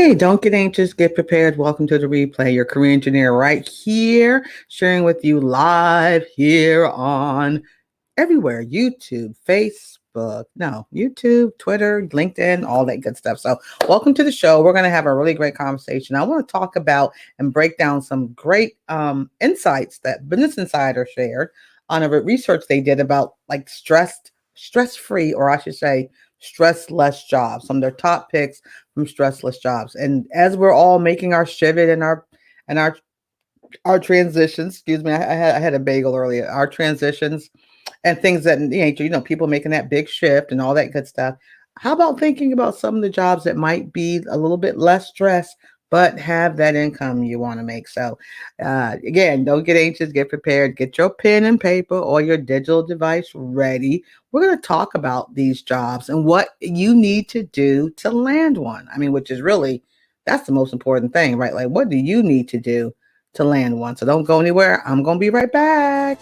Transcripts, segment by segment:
Hey, don't get anxious, get prepared. Welcome to the replay. Your career engineer right here, sharing with you live here on everywhere YouTube, Facebook, no, YouTube, Twitter, LinkedIn, all that good stuff. So, welcome to the show. We're going to have a really great conversation. I want to talk about and break down some great insights that Business Insider shared on a research they did about like stress free, or I should say, stress-less jobs. Some of their top picks from stressless jobs. And as we're all making our pivot and our transitions, excuse me, I had a bagel earlier. Our transitions and things that people making that big shift and all that good stuff. How about thinking about some of the jobs that might be a little bit less stress, but have that income you want to make? So, again, don't get anxious, get prepared, get your pen and paper or your digital device ready. We're going to talk about these jobs and what you need to do to land one. I mean, which is really, that's the most important thing, right? Like, what do you need to do to land one? So don't go anywhere. I'm going to be right back.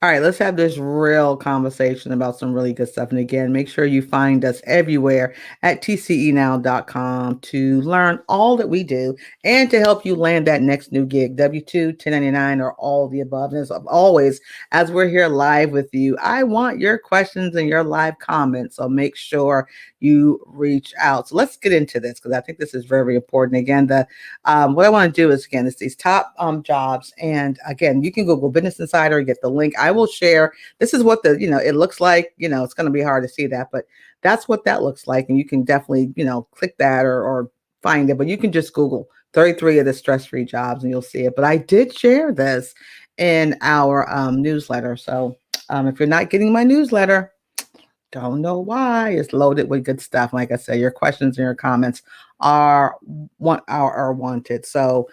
All right, let's have this real conversation about some really good stuff. And again, make sure you find us everywhere at tcenow.com to learn all that we do and to help you land that next new gig, W-2, 1099, or all the above. And as always, as we're here live with you, I want your questions and your live comments. So make sure you reach out. So let's get into this because I think this is very, very important. Again, what I want to do is, again, it's these top jobs. And again, you can Google Business Insider, get the link. I will share. This is what it looks like. It's going to be hard to see that, but that's what that looks like. And you can definitely, click that or find it, but you can just Google 33 of the stress-free jobs and you'll see it. But I did share this in our newsletter. So if you're not getting my newsletter, don't know why. It's loaded with good stuff. Like I said, your questions and your comments are wanted. So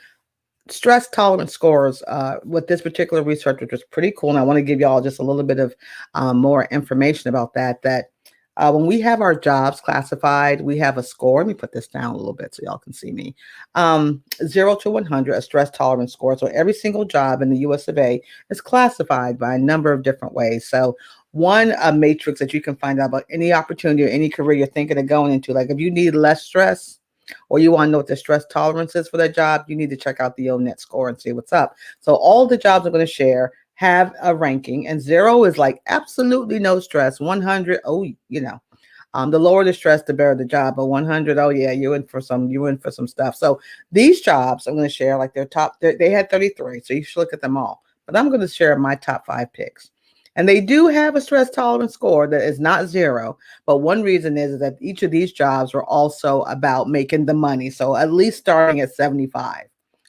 stress tolerance scores with this particular research, which was pretty cool. And I want to give y'all just a little bit of more information about that when we have our jobs classified, we have a score. Let me put this down a little bit so y'all can see me. 0 to 100, a stress tolerance score. So every single job in the US of A is classified by a number of different ways. So one matrix that you can find out about any opportunity or any career you're thinking of going into, like if you need less stress, or you want to know what the stress tolerance is for that job, you need to check out the ONET score and see what's up. So all the jobs I'm going to share have a ranking, and 0 is like absolutely no stress. 100, the lower the stress, the better the job. But 100, oh yeah, you're in for some stuff. So these jobs I'm going to share, like they had 33, so you should look at them all. But I'm going to share my top 5 picks. And they do have a stress tolerance score that is not 0. But one reason is that each of these jobs were also about making the money. So at least starting at 75.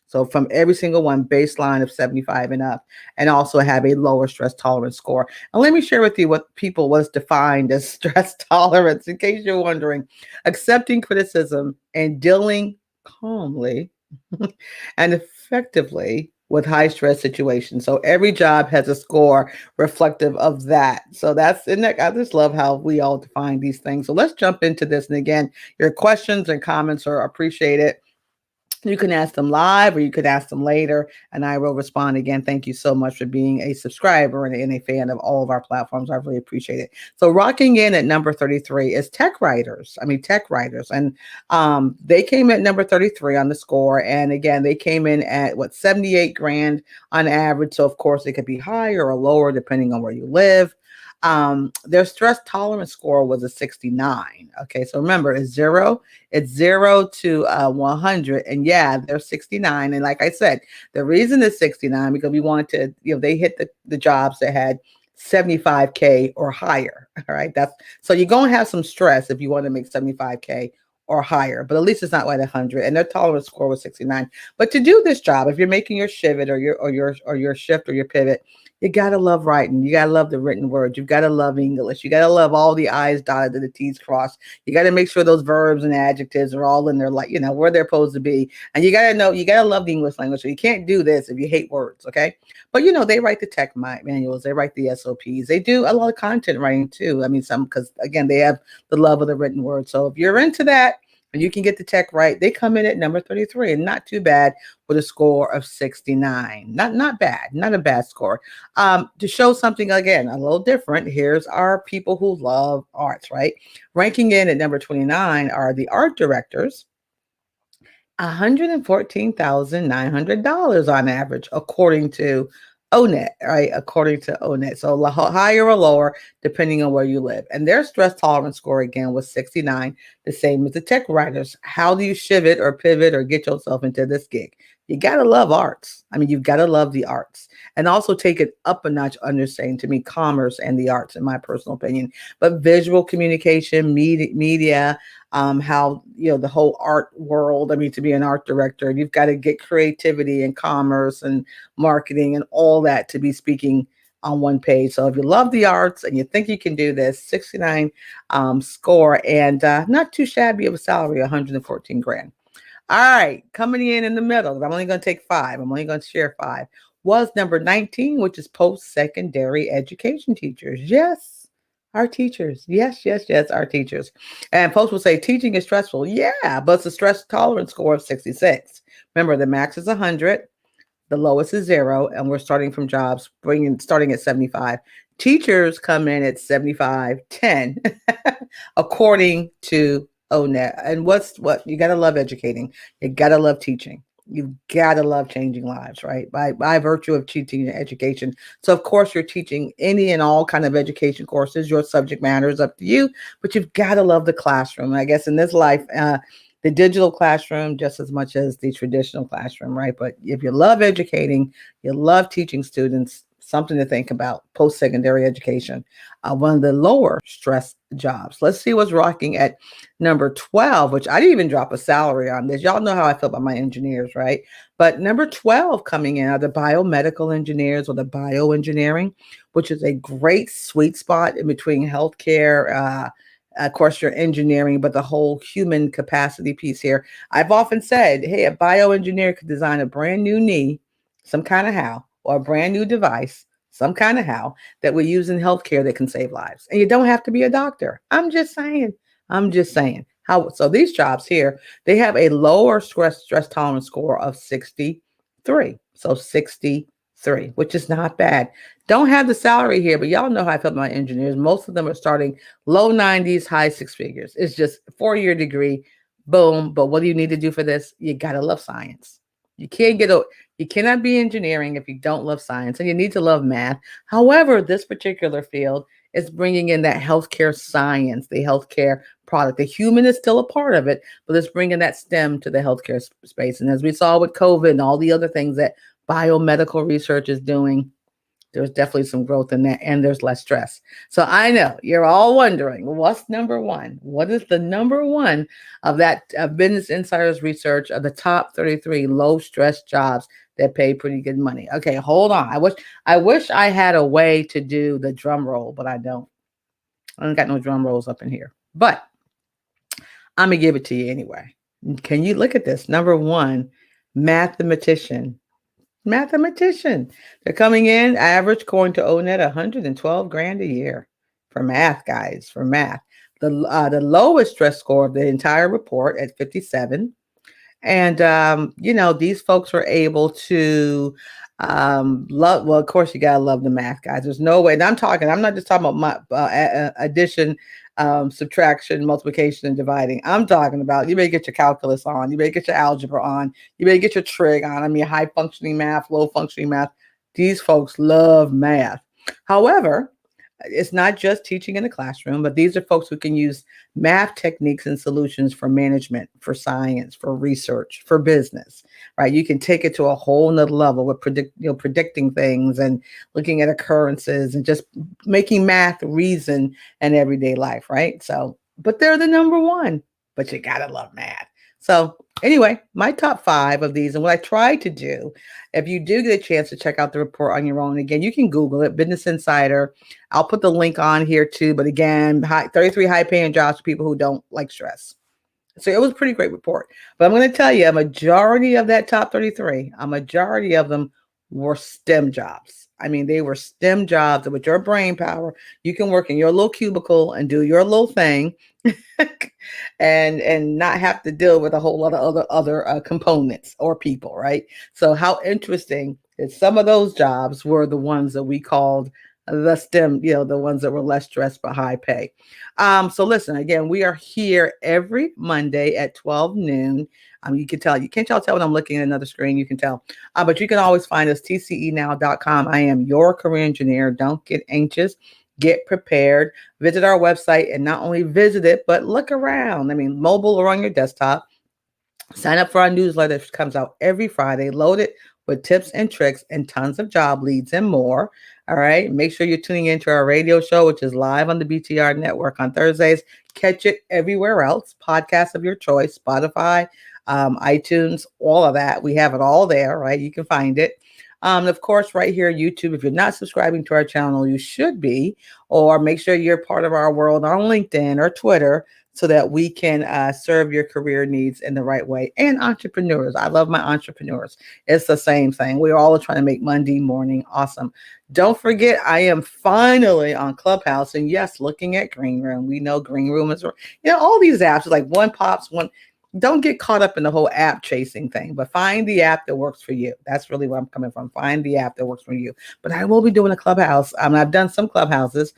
So from every single one, baseline of 75 and up, and also have a lower stress tolerance score. And let me share with you what was defined as stress tolerance, in case you're wondering. Accepting criticism and dealing calmly and effectively with high stress situations. So every job has a score reflective of that. So I just love how we all define these things. So let's jump into this. And again, your questions and comments are appreciated. You can ask them live or you could ask them later, and I will respond. Again, thank you so much for being a subscriber and a fan of all of our platforms. I really appreciate it. So rocking in at number 33 is tech writers. And they came at number 33 on the score. And again, they came in at 78 grand on average. So of course it could be higher or lower depending on where you live. Their stress tolerance score was a 69. Okay, so remember, it's 0 to 100, and yeah, they're 69. And like I said, the reason it's 69 because we wanted to, they hit the jobs that had 75K or higher. All right, so you're gonna have some stress if you want to make 75K or higher, but at least it's not like 100. And their tolerance score was 69. But to do this job, if you're making your pivot or your shift or your pivot, you gotta love writing. You gotta love the written word. You've gotta love English. You gotta love all the I's dotted and the T's crossed. You gotta make sure those verbs and adjectives are all in there, like where they're supposed to be. And you gotta love the English language. So you can't do this if you hate words, okay? But they write the tech manuals, they write the SOPs, they do a lot of content writing too. I mean, because again, they have the love of the written word. So if you're into that, When you can get the tech right, they come in at number 33, and not too bad with a score of 69. Not bad, not a bad score. To show something again a little different, here's our people who love arts, right? Ranking in at number 29 are the art directors, $114,900 on average, according to ONET, right? According to ONET. So higher or lower, depending on where you live. And their stress tolerance score again was 69, the same as the tech writers. How do you shift or pivot or get yourself into this gig? You got to love arts. I mean, you've got to love the arts and also take it up a notch, understanding to me commerce and the arts, in my personal opinion. But visual communication, media, how the whole art world. I mean, to be an art director, you've got to get creativity and commerce and marketing and all that to be speaking on one page. So if you love the arts and you think you can do this, 69 score, and not too shabby of a salary, 114 grand. All right, coming in the middle, I'm only going to take five. I'm only going to share five. Was number 19, which is post-secondary education teachers. Yes, our teachers. Yes, yes, yes, our teachers. And folks will say teaching is stressful. Yeah, but it's a stress tolerance score of 66. Remember, the max is 100. The lowest is 0, and we're starting from jobs starting at 75. Teachers come in at 75, 10, according to ONET. And what you got to love educating. You got to love teaching. You've got to love changing lives, right? By virtue of teaching education. So of course you're teaching any and all kind of education courses. Your subject matter is up to you, but you've got to love the classroom. I guess in this life, the digital classroom just as much as the traditional classroom, right? But if you love educating, you love teaching students, something to think about. Post-secondary education, one of the lower stress jobs. Let's see what's rocking at number 12, which I didn't even drop a salary on this. Y'all know how I feel about my engineers, right? But number 12 coming in are the biomedical engineers, or the bioengineering, which is a great sweet spot in between healthcare, of course, your engineering, but the whole human capacity piece here. I've often said, hey, a bioengineer could design a brand new knee, some kind of how, or a brand new device, some kind of how, that we use in healthcare that can save lives. And you don't have to be a doctor. I'm just saying. I'm just saying. How so these jobs here, they have a lower stress tolerance score of 63. So 63, which is not bad. Don't have the salary here, but y'all know how I feel about engineers. Most of them are starting low 90s, high six figures. It's just 4-year degree, boom. But what do you need to do for this? You gotta love science. You can't you cannot be engineering if you don't love science, and you need to love math. However, this particular field is bringing in that healthcare science, the healthcare product. The human is still a part of it, but it's bringing that STEM to the healthcare space. And as we saw with COVID and all the other things that biomedical research is doing, there's definitely some growth in that, and there's less stress. So I know you're all wondering, what's number one? What is the number one of that Business Insider's research of the top 33 low stress jobs that pay pretty good money? Okay, hold on. I wish I had a way to do the drum roll, but I don't. I don't got no drum rolls up in here. But I'm gonna give it to you anyway. Can you look at this? Number one, mathematician. Mathematician. They're coming in average, according to ONET, 112 grand a year for math, guys, for math. The lowest stress score of the entire report at 57. And these folks were able to love. Well, of course, you gotta love the math, guys. There's no way. And I'm not just talking about my addition, subtraction, multiplication, and dividing. I'm talking about, you may get your calculus on, you may get your algebra on, you may get your trig on. I mean, high functioning math, low functioning math. These folks love math. However, it's not just teaching in the classroom, but these are folks who can use math techniques and solutions for management, for science, for research, for business, right? You can take it to a whole nother level with predicting things and looking at occurrences and just making math reason in everyday life, right? So, but they're the number one, but you gotta love math. So anyway, my top 5 of these, and what I try to do, if you do get a chance to check out the report on your own, again, you can Google it, Business Insider. I'll put the link on here too. But again, 33 high-paying jobs for people who don't like stress. So it was a pretty great report. But I'm going to tell you, a majority of that top 33, a majority of them were STEM jobs. I mean, they were STEM jobs that with your brain power, you can work in your little cubicle and do your little thing and not have to deal with a whole lot of other components or people, right? So how interesting is some of those jobs were the ones that we called the STEM, the ones that were less stress but high pay. So listen, again, we are here every Monday at 12 noon. You can tell, you can't tell when I'm looking at another screen, you can tell. But you can always find us tcenow.com. I am your career engineer. Don't get anxious. Get prepared. Visit our website and not only visit it, but look around. I mean, mobile or on your desktop. Sign up for our newsletter that comes out every Friday, loaded with tips and tricks and tons of job leads and more. All right. Make sure you're tuning into our radio show, which is live on the BTR network on Thursdays. Catch it everywhere else. Podcasts of your choice, Spotify, iTunes, all of that. We have it all there, right? You can find it. Of course, right here, YouTube. If you're not subscribing to our channel, you should be, or make sure you're part of our world on LinkedIn or Twitter so that we can serve your career needs in the right way. And entrepreneurs. I love my entrepreneurs. It's the same thing. We're all trying to make Monday morning awesome. Don't forget, I am finally on Clubhouse. And yes, looking at Green Room. We know Green Room is, all these apps, like one pops, one. Don't get caught up in the whole app chasing thing, but find the app that works for you. That's really where I'm coming from. Find the app that works for you. But I will be doing a Clubhouse. I've done some clubhouses,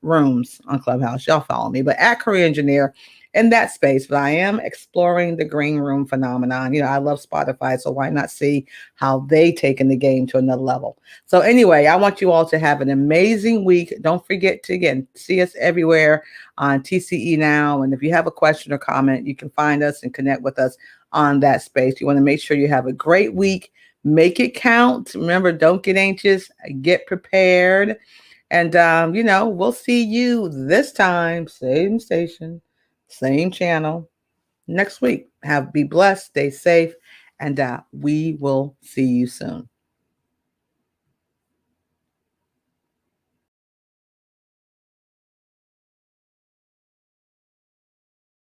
rooms on Clubhouse. Y'all follow me, but at Career Engineer in that space. But I am exploring the green room phenomenon. I love Spotify, so why not see how they taken the game to another level? So anyway, I want you all to have an amazing week. Don't forget to, again, see us everywhere on TCE Now. And if you have a question or comment, you can find us and connect with us on that space. You want to make sure you have a great week. Make it count. Remember, don't get anxious. Get prepared. And, we'll see you this time, same station, same channel next week. Be blessed, stay safe, and we will see you soon.